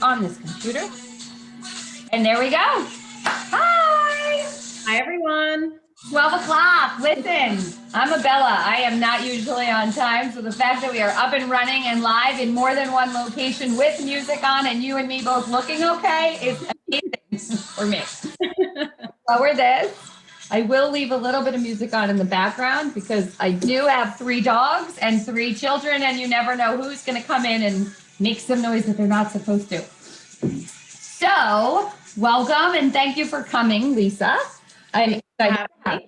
on this computer. And there we go. Hi. Hi, everyone. 12 o'clock. Listen, I'm Abella. I am not usually on time. So the fact that we are up and running and live in more than one location with music on and you and me both looking okay is amazing for me. Lower this. I will leave a little bit of music on in the background because I do have 3 dogs and 3 children, and you never know who's going to come in and make some noise that they're not supposed to. So welcome and thank you for coming, Lisa. I'm excited to have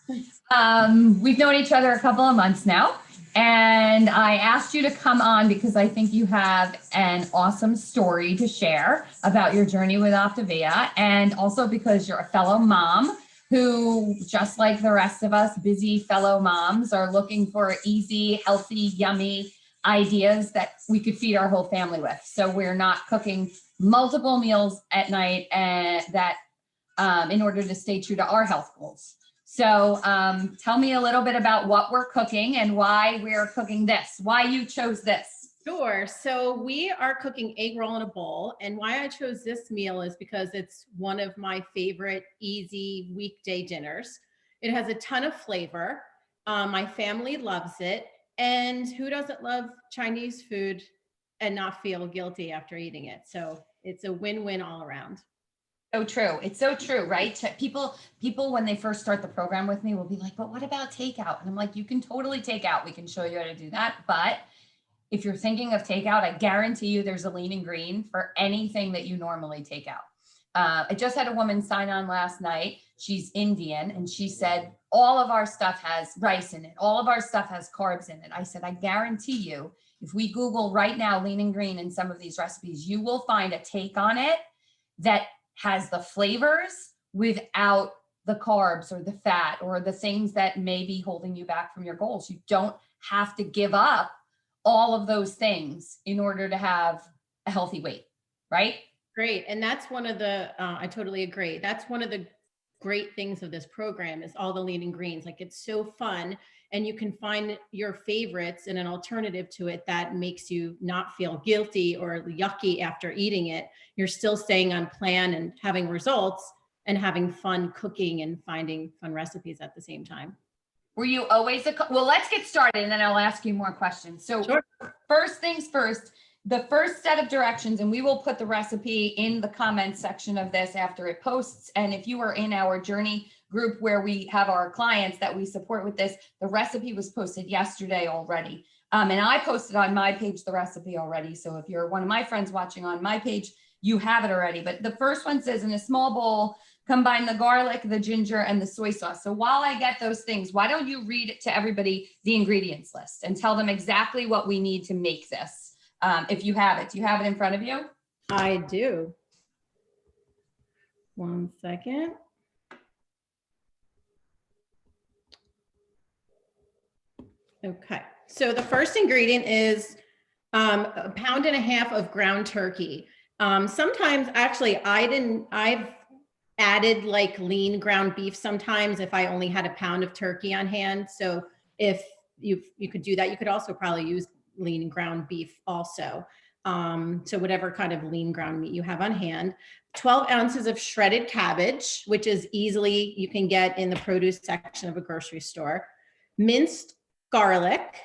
you. We've known each other a couple of months now, and I asked you to come on because I think you have an awesome story to share about your journey with Optavia, and also because you're a fellow mom who, just like the rest of us busy fellow moms, are looking for easy, healthy, yummy ideas that we could feed our whole family with. So we're not cooking multiple meals at night and that in order to stay true to our health goals. So tell me a little bit about what we're cooking and why we're cooking this, why you chose this. Sure. So we are cooking egg roll in a bowl. And why I chose this meal is because it's one of my favorite easy weekday dinners. It has a ton of flavor. My family loves it. And who doesn't love Chinese food and not feel guilty after eating it? So it's a win-win all around. So true. It's so true, right? People, when they first start the program with me will be like, but what about takeout? And I'm like, you can totally take out. We can show you how to do that. But if you're thinking of takeout, I guarantee you there's a lean and green for anything that you normally take out. I just had a woman sign on last night. She's Indian, and she said, all of our stuff has rice in it. All of our stuff has carbs in it. I said, I guarantee you, if we Google right now, lean and green in some of these recipes, you will find a take on it that has the flavors without the carbs or the fat or the things that may be holding you back from your goals. You don't have to give up all of those things in order to have a healthy weight, right? Great. And that's one of the, I totally agree. That's one of the great things of this program is all the lean and greens. Like it's so fun and you can find your favorites and an alternative to it that makes you not feel guilty or yucky after eating it. You're still staying on plan and having results and having fun cooking and finding fun recipes at the same time. Were you always well, let's get started and then I'll ask you more questions. So sure. First things first, the first set of directions, and we will put the recipe in the comments section of this after it posts. And if you are in our journey group where we have our clients that we support with this, the recipe was posted yesterday already. And I posted on my page the recipe already. So if you're one of my friends watching on my page, you have it already. But the first one says in a small bowl, combine the garlic, the ginger, and the soy sauce. So while I get those things, why don't you read to everybody the ingredients list and tell them exactly what we need to make this. If you have it. Do you have it in front of you? I do. One second. Okay. So the first ingredient is 1.5 pounds of ground turkey. Sometimes actually I've added like lean ground beef sometimes if I only had 1 pound of turkey on hand. So if you could do that, you could also probably use lean ground beef also. So whatever kind of lean ground meat you have on hand. 12 ounces of shredded cabbage, which is easily, you can get in the produce section of a grocery store. Minced garlic,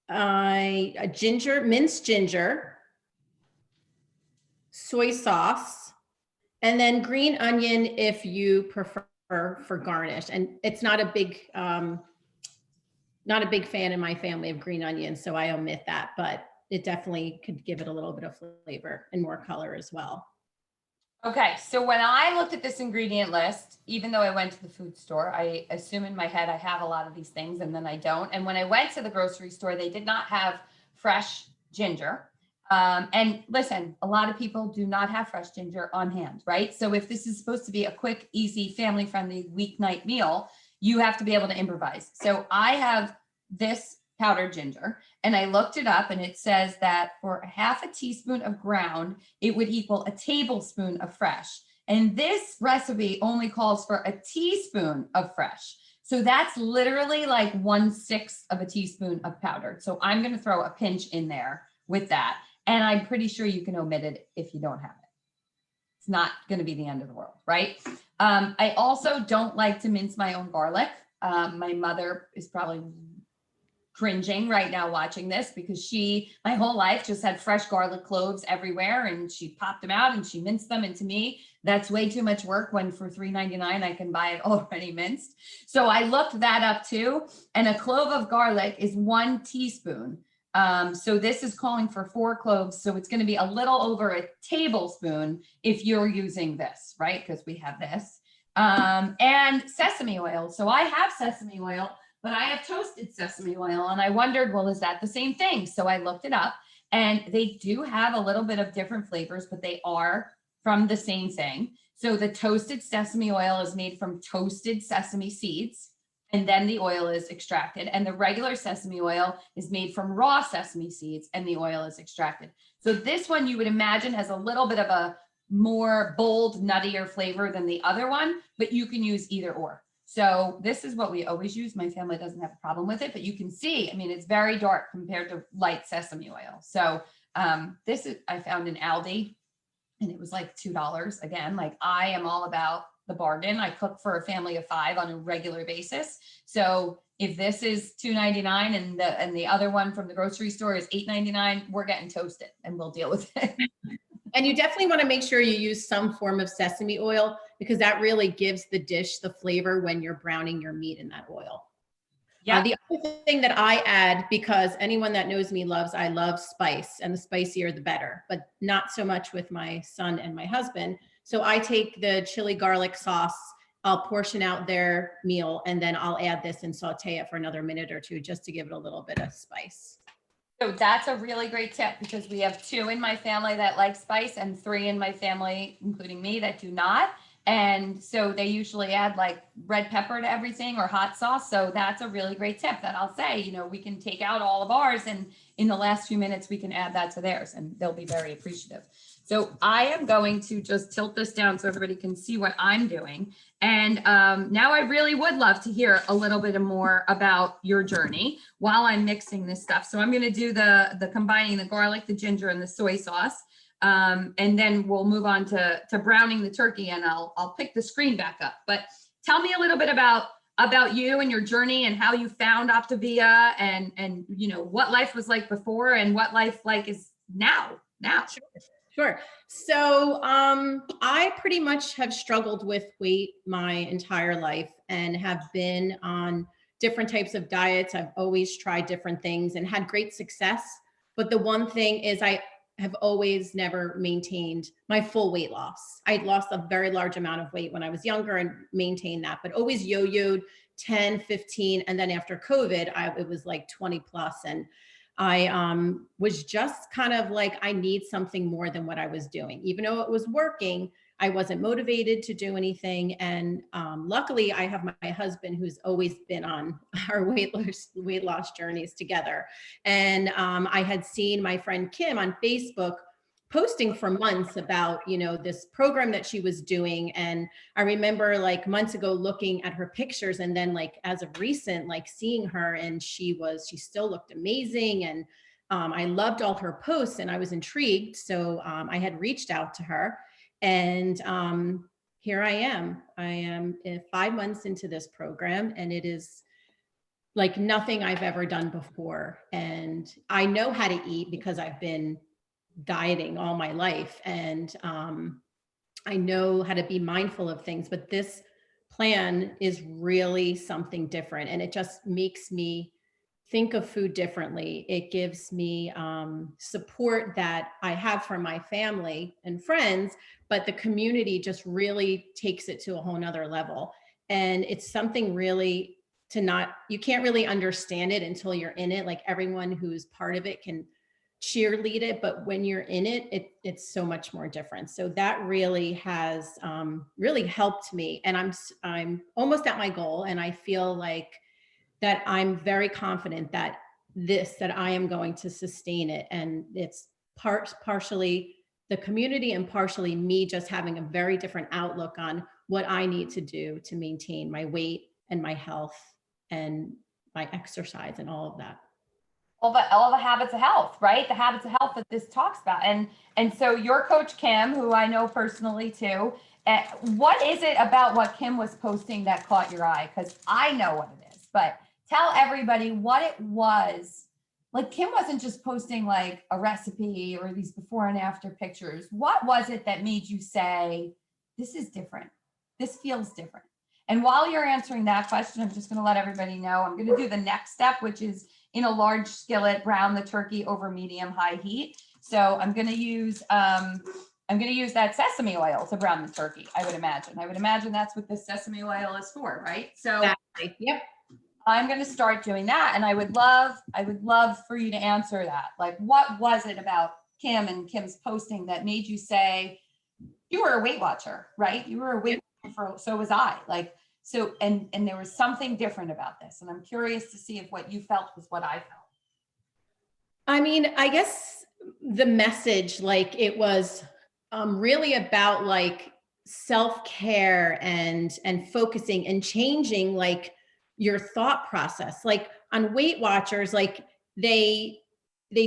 minced ginger, soy sauce, and then green onion if you prefer for garnish. And it's not a big fan in my family of green onions, so I omit that, but it definitely could give it a little bit of flavor and more color as well. Okay, so when I looked at this ingredient list, even though I went to the food store, I assume in my head I have a lot of these things and then I don't. And when I went to the grocery store, they did not have fresh ginger. And listen, a lot of people do not have fresh ginger on hand, right? So if this is supposed to be a quick, easy, family-friendly weeknight meal, you have to be able to improvise. So I have this powdered ginger and I looked it up and it says that for 1/2 teaspoon of ground, it would equal a tablespoon of fresh. And this recipe only calls for a teaspoon of fresh. So that's literally like 1/6 of a teaspoon of powdered. So I'm going to throw a pinch in there with that. And I'm pretty sure you can omit it if you don't have it. It's not going to be the end of the world, right? I also don't like to mince my own garlic. My mother is probably cringing right now watching this because she, my whole life, just had fresh garlic cloves everywhere, and she popped them out and she minced them. And to me, that's way too much work when for $3.99 I can buy it already minced. So I looked that up too. And a clove of garlic is 1 teaspoon. So this is calling for 4 cloves. So it's going to be a little over a tablespoon if you're using this, right? Because we have this. And sesame oil. So I have sesame oil, but I have toasted sesame oil. And I wondered, well, is that the same thing? So I looked it up, and they do have a little bit of different flavors, but they are from the same thing. So the toasted sesame oil is made from toasted sesame seeds, and then the oil is extracted. And the regular sesame oil is made from raw sesame seeds, and the oil is extracted. So this one you would imagine has a little bit of a more bold, nuttier flavor than the other one, but you can use either or. So this is what we always use. My family doesn't have a problem with it, but you can see, I mean, it's very dark compared to light sesame oil. So this is, I found in Aldi, and it was like $2. Again, like I am all about the bargain. I cook for a family of 5 on a regular basis. So if this is $2.99 and the other one from the grocery store is $8.99, we're getting toasted and we'll deal with it. And you definitely want to make sure you use some form of sesame oil, because that really gives the dish the flavor when you're browning your meat in that oil. Yeah. The other thing that I add, because anyone that knows me loves, I love spice, and the spicier the better, but not so much with my son and my husband. So I take the chili garlic sauce, I'll portion out their meal, and then I'll add this and saute it for another minute or 2 just to give it a little bit of spice. So that's a really great tip, because we have 2 in my family that like spice and 3 in my family, including me, that do not. And so they usually add like red pepper to everything or hot sauce. So that's a really great tip that I'll say, you know, we can take out all of ours, and in the last few minutes, we can add that to theirs, and they'll be very appreciative. So I am going to just tilt this down so everybody can see what I'm doing. And now I really would love to hear a little bit more about your journey while I'm mixing this stuff. So I'm going to do the combining the garlic, the ginger, and the soy sauce. And then we'll move on to browning the turkey, and I'll pick the screen back up. But tell me a little bit about you and your journey and how you found Optavia, and you know what life was like before and what life like is now. Sure. So I pretty much have struggled with weight my entire life and have been on different types of diets. I've always tried different things and had great success. But the one thing is I have always never maintained my full weight loss. I lost a very large amount of weight when I was younger and maintained that, but always yo-yoed 10, 15. And then after COVID, it was like 20 plus. And I was just kind of like, I need something more than what I was doing. Even though it was working, I wasn't motivated to do anything. And luckily, I have my husband who's always been on our weight loss journeys together. And I had seen my friend Kim on Facebook posting for months about, you know, this program that she was doing. And I remember like months ago looking at her pictures, and then like as of recent, like seeing her, and she still looked amazing. And I loved all her posts, and I was intrigued. So I had reached out to her, and here I am. I am 5 months into this program, and it is like nothing I've ever done before. And I know how to eat because I've been dieting all my life, and I know how to be mindful of things, but this plan is really something different, and it just makes me think of food differently. It gives me support that I have from my family and friends, but the community just really takes it to a whole nother level. And it's something really you can't really understand it until you're in it. Like everyone who's part of it can cheerlead it, but when you're in it, it's so much more different. So that really has really helped me, and I'm almost at my goal, and I feel like that I'm very confident that I am going to sustain it, and it's partially the community and partially me just having a very different outlook on what I need to do to maintain my weight and my health and my exercise and all of that. all the habits of health, right? The habits of health that this talks about. And so your coach, Kim, who I know personally too, what is it about what Kim was posting that caught your eye? Because I know what it is, but tell everybody what it was. Like, Kim wasn't just posting like a recipe or these before and after pictures. What was it that made you say, this is different? This feels different. And while you're answering that question, I'm just going to let everybody know, I'm going to do the next step, which is in a large skillet, brown the turkey over medium-high heat. So I'm going to use that sesame oil to brown the turkey. I would imagine that's what the sesame oil is for, right? So Exactly. Yep. I'm going to start doing that, and I would love for you to answer that. Like, what was it about Kim and Kim's posting that made you say, you were a Weight Watcher, right? You were a Weight Watcher, so was I. Like, so, and there was something different about this, and I'm curious to see if what you felt was what I felt. I mean, I guess the message, like, it was really about like self-care and focusing and changing like your thought process. Like on Weight Watchers, like they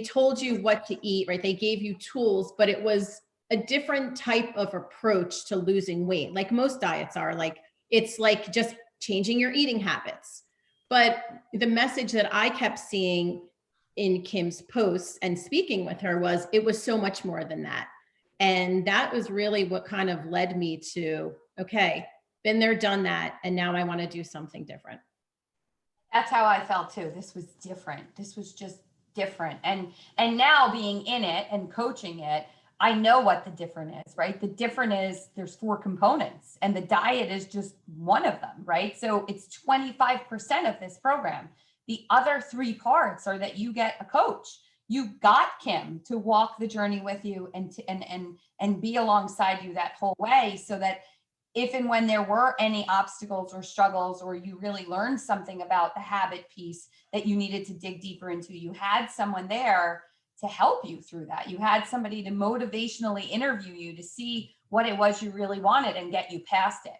told you what to eat, right? They gave you tools, but it was a different type of approach to losing weight. Like most diets are, like, it's like just changing your eating habits. But the message that I kept seeing in Kim's posts and speaking with her was, it was so much more than that. And that was really what kind of led me to, okay, been there, done that. And now I want to do something different. That's how I felt too. This was different. This was just different. And now being in it and coaching it, I know what the difference is, right? The difference is there's 4 components and the diet is just one of them, right? So it's 25% of this program. The other 3 parts are that you get a coach. You got Kim to walk the journey with you and be alongside you that whole way, so that if and when there were any obstacles or struggles, or you really learned something about the habit piece that you needed to dig deeper into, you had someone there to help you through that. You had somebody to motivationally interview you to see what it was you really wanted and get you past it.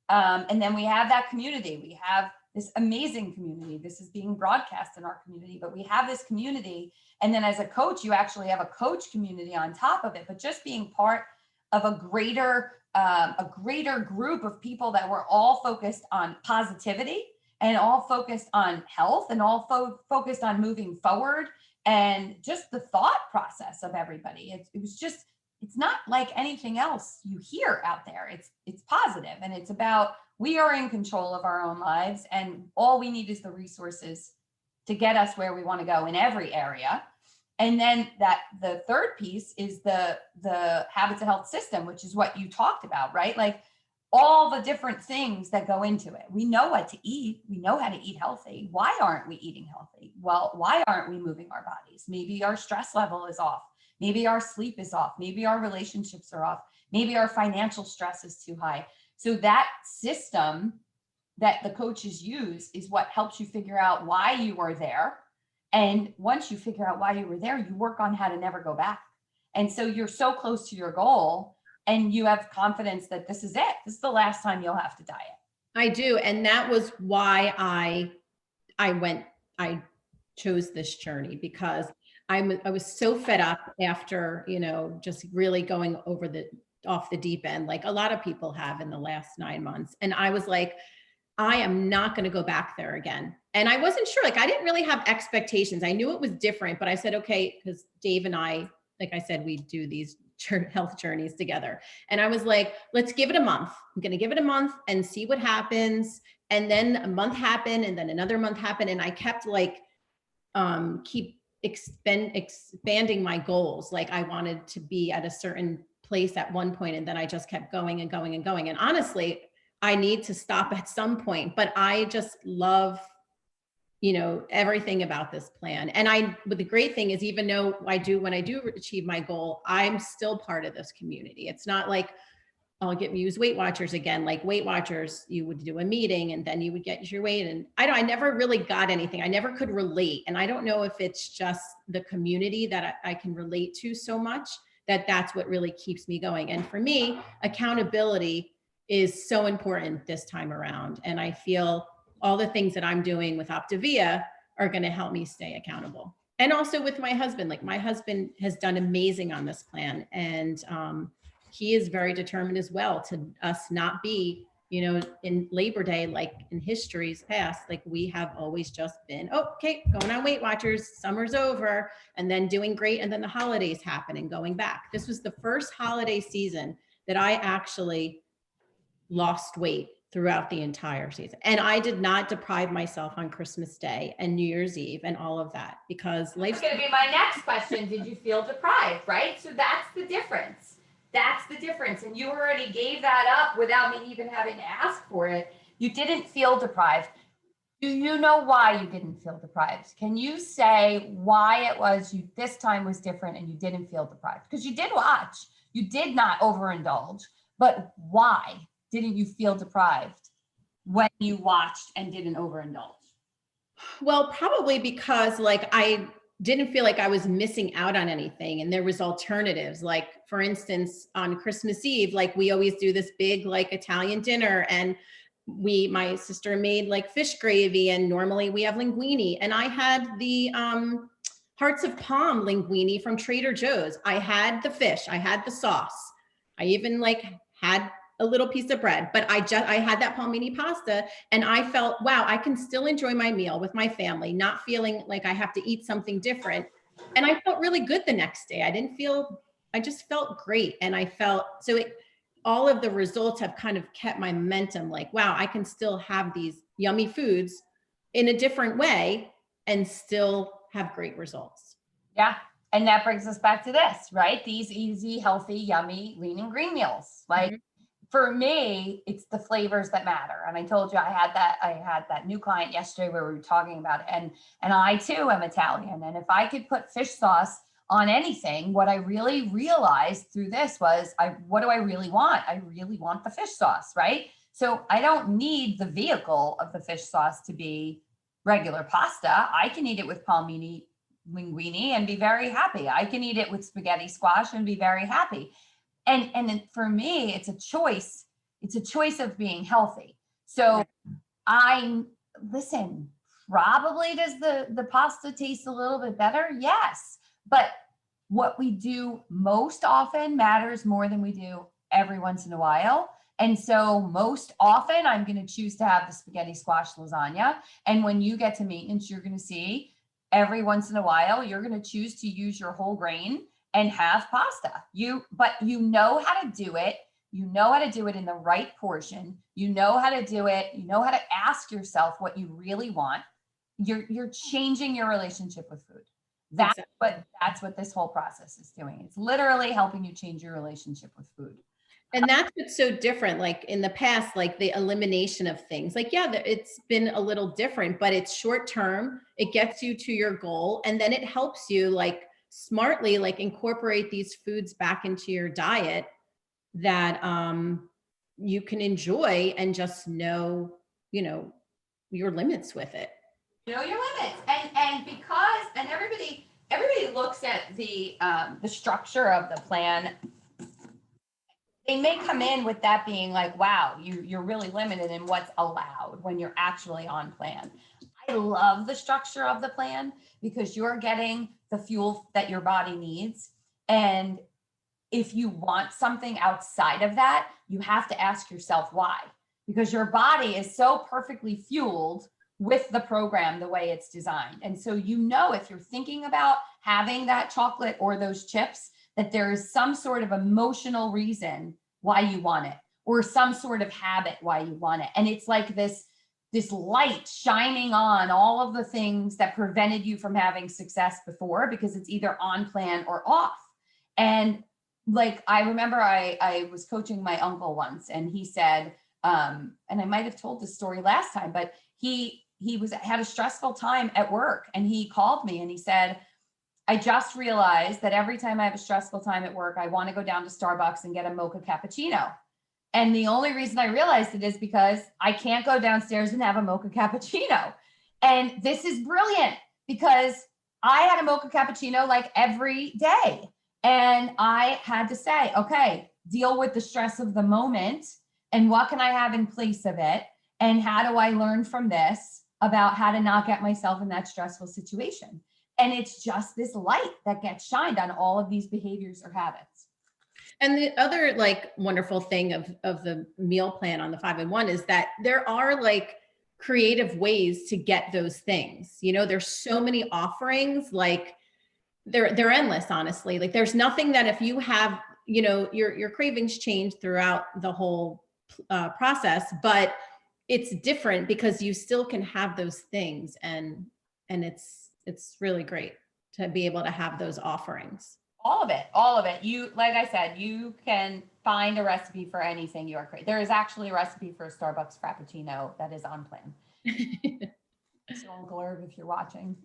And then we have that community. We have this amazing community. This is being broadcast in our community, but we have this community. And then as a coach, you actually have a coach community on top of it, but just being part of a greater group of people that were all focused on positivity and all focused on health and all focused on moving forward, and just the thought process of everybody. It was just, it's not like anything else you hear out there. It's positive, and it's about, we are in control of our own lives, and all we need is the resources to get us where we want to go in every area. And then the third piece is the habits of health system, which is what you talked about, right? Like all the different things that go into it. We know what to eat. We know how to eat healthy. Why aren't we eating healthy? Well, why aren't we moving our bodies? Maybe our stress level is off. Maybe our sleep is off. Maybe our relationships are off. Maybe our financial stress is too high. So that system that the coaches use is what helps you figure out why you were there. And once you figure out why you were there, you work on how to never go back. And so you're so close to your goal, and you have confidence that this is it. This is the last time you'll have to diet. I do. And that was why I chose this journey, because I was so fed up after, just really going off the deep end, like a lot of people have in the last 9 months. And I was like, I am not going to go back there again. And I wasn't sure, like, I didn't really have expectations. I knew it was different, but I said, okay, because Dave and I, like I said, we do these health journeys together. And I was like, let's give it a month. I'm going to give it a month and see what happens. And then a month happened, and then another month happened. And I kept like, expanding my goals. Like I wanted to be at a certain place at one point, and then I just kept going and going and going. And honestly, I need to stop at some point, but I just love, everything about this plan. And but the great thing is, even though when I do achieve my goal, I'm still part of this community. It's not like I'll use Weight Watchers again. Like Weight Watchers, you would do a meeting and then you would get your weight. And I never really got anything. I never could relate. And I don't know if it's just the community that I can relate to so much that's what really keeps me going. And for me, accountability is so important this time around. And I feel all the things that I'm doing with Optavia are going to help me stay accountable. And also with my husband, like my husband has done amazing on this plan. And he is very determined as well to us not be, in Labor Day, like in history's past, like we have always just been, oh, okay, going on Weight Watchers, summer's over, and then doing great. And then the holidays happen and going back. This was the first holiday season that I actually lost weight throughout the entire season. And I did not deprive myself on Christmas Day and New Year's Eve and all of that because life's going to be my next question. Did you feel deprived, right? So that's the difference. That's the difference. And you already gave that up without me even having to ask for it. You didn't feel deprived. Do you know why you didn't feel deprived? Can you say why it was you this time was different and you didn't feel deprived? Because you did watch, you did not overindulge, but why didn't you feel deprived when you watched and didn't overindulge? Well, probably because like I didn't feel like I was missing out on anything and there was alternatives. Like for instance, on Christmas Eve, like we always do this big like Italian dinner and my sister made like fish gravy and normally we have linguine and I had the hearts of palm linguine from Trader Joe's. I had the fish, I had the sauce. I even like had a little piece of bread, but I had that palmini pasta and I felt, wow, I can still enjoy my meal with my family, not feeling like I have to eat something different. And I felt really good the next day. I just felt great. And I felt, all of the results have kind of kept my momentum like, wow, I can still have these yummy foods in a different way and still have great results. Yeah. And that brings us back to this, right? These easy, healthy, yummy, lean and green meals. Like for me, it's the flavors that matter. And I told you I had that new client yesterday where we were talking about it. And I too am Italian. And if I could put fish sauce on anything, what I really realized through this was, what do I really want? I really want the fish sauce, right? So I don't need the vehicle of the fish sauce to be regular pasta. I can eat it with palmini linguine and be very happy. I can eat it with spaghetti squash and be very happy. And for me, it's a choice. It's a choice of being healthy. So listen, probably does the pasta taste a little bit better? Yes. But what we do most often matters more than we do every once in a while. And so most often I'm going to choose to have the spaghetti squash lasagna. And when you get to maintenance, you're going to see every once in a while, you're going to choose to use your whole grain and have pasta. But you know how to do it. You know how to do it in the right portion. You know how to do it. You know how to ask yourself what you really want. You're changing your relationship with food. That's what this whole process is doing. It's literally helping you change your relationship with food. And that's what's so different. Like in the past, like the elimination of things, like, yeah, it's been a little different, but it's short term. It gets you to your goal. And then it helps you like smartly, like incorporate these foods back into your diet that you can enjoy and just know, your limits with it. Know your limits. And everybody looks at the structure of the plan. They may come in with that being like, wow, you're really limited in what's allowed when you're actually on plan. I love the structure of the plan because you're getting the fuel that your body needs. And if you want something outside of that, you have to ask yourself why, because your body is so perfectly fueled with the program the way it's designed. And so, if you're thinking about having that chocolate or those chips, that there is some sort of emotional reason why you want it, or some sort of habit why you want it. And it's like this light shining on all of the things that prevented you from having success before, because it's either on plan or off. And like, I remember I was coaching my uncle once, and he said, and I might have told this story last time, but he had a stressful time at work, and he called me and he said, I just realized that every time I have a stressful time at work, I want to go down to Starbucks and get a mocha cappuccino. And the only reason I realized it is because I can't go downstairs and have a mocha cappuccino. And this is brilliant because I had a mocha cappuccino like every day. And I had to say, okay, deal with the stress of the moment and what can I have in place of it? And how do I learn from this about how to not get myself in that stressful situation? And it's just this light that gets shined on all of these behaviors or habits. And the other like wonderful thing of the meal plan on the 5-in-1 is that there are like creative ways to get those things. You know, there's so many offerings, like they're endless, honestly. Like there's nothing that if you have, you know, your cravings change throughout the whole process, but it's different because you still can have those things, and it's really great to be able to have those offerings. All of it, all of it. You, like I said, you can find a recipe for anything you are creating. There is actually a recipe for a Starbucks Frappuccino that is on plan. So Uncle Herb, if you're watching.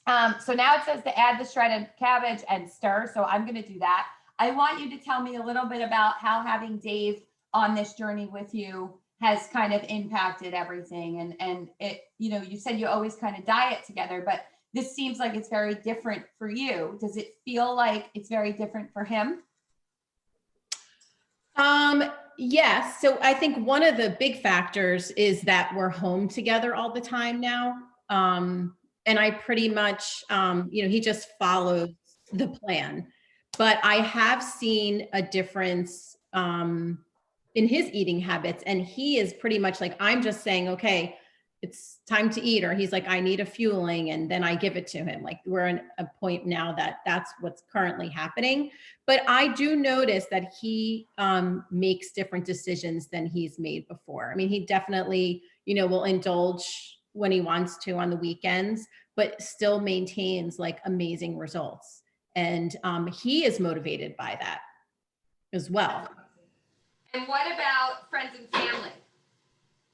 So now it says to add the shredded cabbage and stir. So I'm going to do that. I want you to tell me a little bit about how having Dave on this journey with you has kind of impacted everything. And it, you know, you said you always kind of diet together, but this seems like it's very different for you. Does it feel like it's very different for him? Yes. So I think one of the big factors is that we're home together all the time now. And I pretty much, you know, he just follows the plan, but I have seen a difference, in his eating habits. And he is pretty much like, I'm just saying, okay, it's time to eat, or he's like, I need a fueling, and then I give it to him. Like we're in a point now that that's what's currently happening. But I do notice that he makes different decisions than he's made before. I mean, he definitely, you know, will indulge when he wants to on the weekends, but still maintains like amazing results. And he is motivated by that as well. And what about friends and family?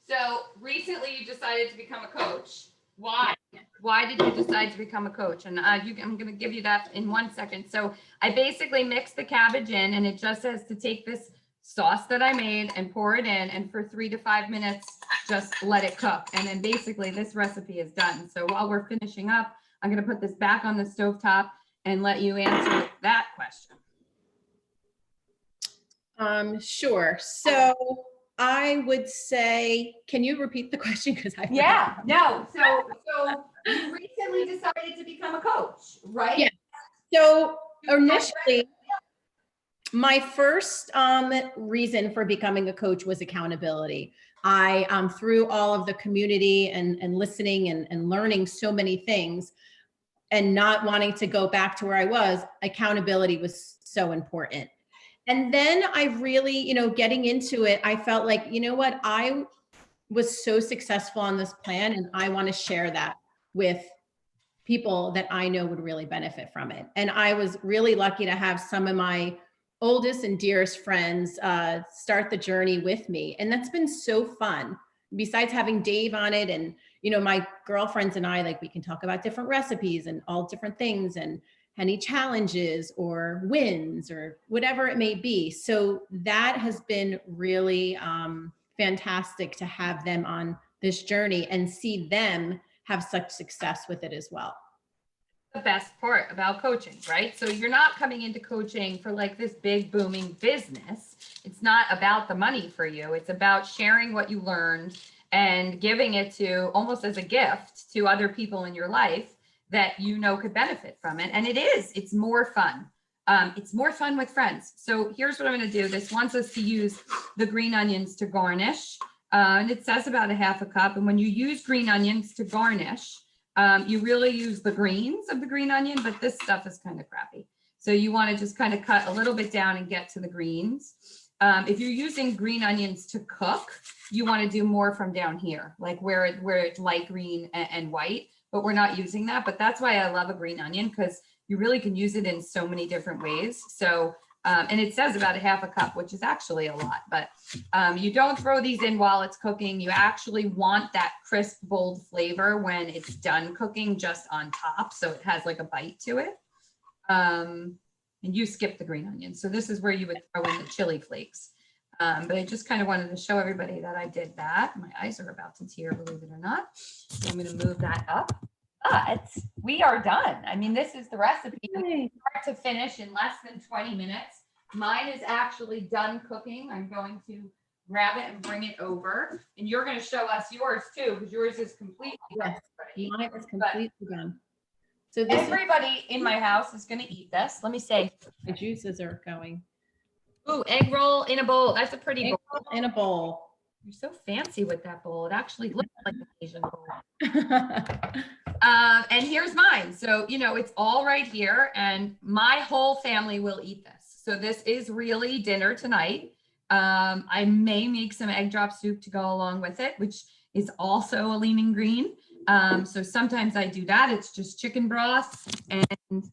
So recently you decided to become a coach. Why? Why did you decide to become a coach? And I'm going to give you that in 1 second. So I basically mixed the cabbage in, and it just says to take this sauce that I made and pour it in, and for 3 to 5 minutes, just let it cook. And then basically this recipe is done. So while we're finishing up, I'm going to put this back on the stovetop and let you answer that question. Sure. So I would say, can you repeat the question? Because I forgot. Yeah, no. So you recently decided to become a coach, right? Yeah. So initially, my first reason for becoming a coach was accountability. I, through all of the community and listening and learning so many things and not wanting to go back to where I was, accountability was so important. And then I really, you know, getting into it, I felt like, you know what, I was so successful on this plan, and I want to share that with people that I know would really benefit from it. And I was really lucky to have some of my oldest and dearest friends start the journey with me. And that's been so fun. Besides having Dave on it, and, you know, my girlfriends and I, like, we can talk about different recipes and all different things, and any challenges or wins or whatever it may be. So that has been really fantastic to have them on this journey and see them have such success with it as well. The best part about coaching, right? So you're not coming into coaching for like this big booming business. It's not about the money for you. It's about sharing what you learned and giving it to, almost as a gift, to other people in your life that you know could benefit from it. And it's more fun. It's more fun with friends. So here's what I'm going to do. This wants us to use the green onions to garnish. And it says about a half a cup. And when you use green onions to garnish, you really use the greens of the green onion, but this stuff is kind of crappy. So you want to just kind of cut a little bit down and get to the greens. If you're using green onions to cook, you want to do more from down here, like where it's light green and white, but we're not using that. But that's why I love a green onion, because you really can use it in so many different ways. So, and it says about a half a cup, which is actually a lot, but you don't throw these in while it's cooking. You actually want that crisp, bold flavor when it's done cooking, just on top. So it has like a bite to it. And you skip the green onions. So this is where you would throw in the chili flakes. But I just kind of wanted to show everybody that I did that. My eyes are about to tear, believe it or not. So I'm going to move that up. But we are done. I mean, this is the recipe. We start to finish in less than 20 minutes. Mine is actually done cooking. I'm going to grab it and bring it over. And you're going to show us yours too, because yours is completely done. Mine is completely done. So this Everybody in my house is going to eat this. Let me see. the juices are going. Ooh, egg roll in a bowl. That's a pretty bowl. In a bowl. You're so fancy with that bowl. It actually looks like an Asian bowl. And here's mine. So, you know, it's all right here and my whole family will eat this. So this is really dinner tonight. I may make some egg drop soup to go along with it, which is also a lean and green. So sometimes I do that. It's just chicken broth and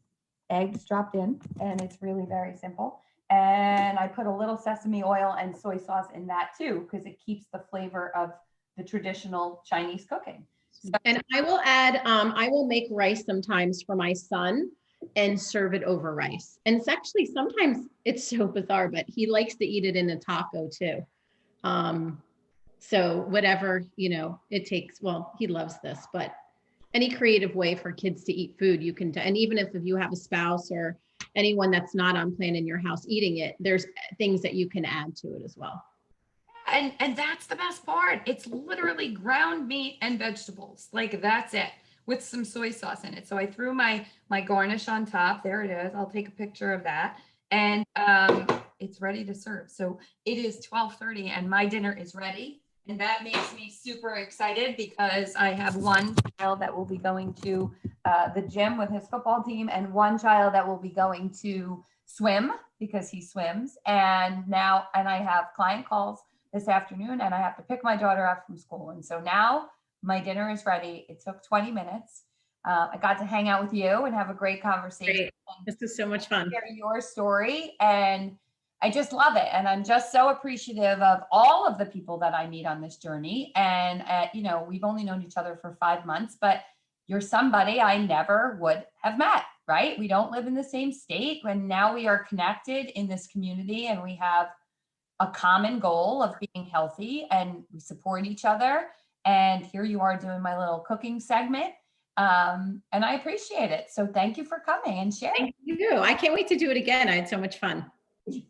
eggs dropped in, and it's really very simple. And I put a little sesame oil and soy sauce in that too, because it keeps the flavor of the traditional Chinese cooking. So, and I will add, I will make rice sometimes for my son and serve it over rice. And it's actually, sometimes it's so bizarre, but he likes to eat it in a taco too. So whatever, you know, it takes, well, he loves this, but any creative way for kids to eat food you can, and even if you have a spouse or anyone that's not on plan in your house eating it, there's things that you can add to it as well. and that's the best part. It's literally ground meat and vegetables. Like that's it, with some soy sauce in it. So I threw my garnish on top. There it is. I'll take a picture of that. And it's ready to serve. So it is 12:30 and my dinner is ready. And that makes me super excited because I have one child that will be going to the gym with his football team and one child that will be going to swim because he swims. And I have client calls this afternoon and I have to pick my daughter up from school. And so now my dinner is ready. It took 20 minutes. I got to hang out with you and have a great conversation. Great. This is so much fun. Share your story, and I just love it. And I'm just so appreciative of all of the people that I meet on this journey. And, you know, we've only known each other for 5 months, but you're somebody I never would have met, right? We don't live in the same state. And now we are connected in this community and we have a common goal of being healthy and we support each other. And here you are doing my little cooking segment. And I appreciate it. So thank you for coming and sharing. Thank you. I can't wait to do it again. I had so much fun.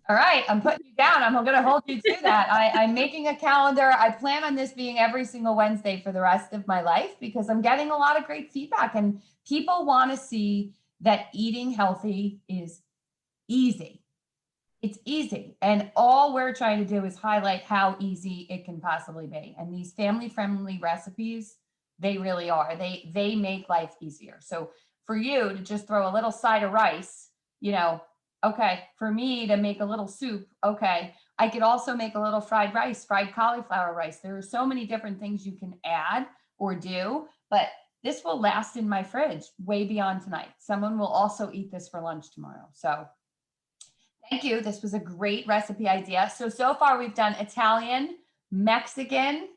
All right, I'm putting you down. I'm going to hold you to that. I'm making a calendar. I plan on this being every single Wednesday for the rest of my life because I'm getting a lot of great feedback and people want to see that eating healthy is easy. It's easy. And all we're trying to do is highlight how easy it can possibly be. And these family-friendly recipes, they really are. They make life easier. So for you to just throw a little side of rice, you know, okay, for me to make a little soup, okay, I could also make a little fried rice, fried cauliflower rice. There are so many different things you can add or do, but this will last in my fridge way beyond tonight. Someone will also eat this for lunch tomorrow. So thank you. This was a great recipe idea. So far we've done Italian, Mexican,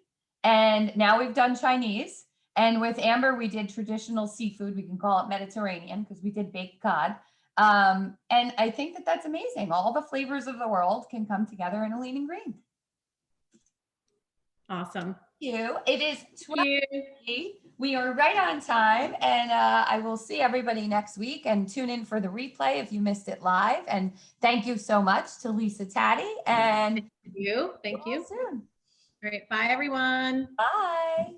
and now we've done Chinese. And with Amber, we did traditional seafood. We can call it Mediterranean because we did baked cod. And I think that that's amazing. All the flavors of the world can come together in a lean and green. Awesome. Thank you. It is 12:30. We are right on time, and I will see everybody next week. And tune in for the replay if you missed it live. And thank you so much to Lisa Taddei. And Thank you. Thank you. Soon. All right. Bye, everyone. Bye.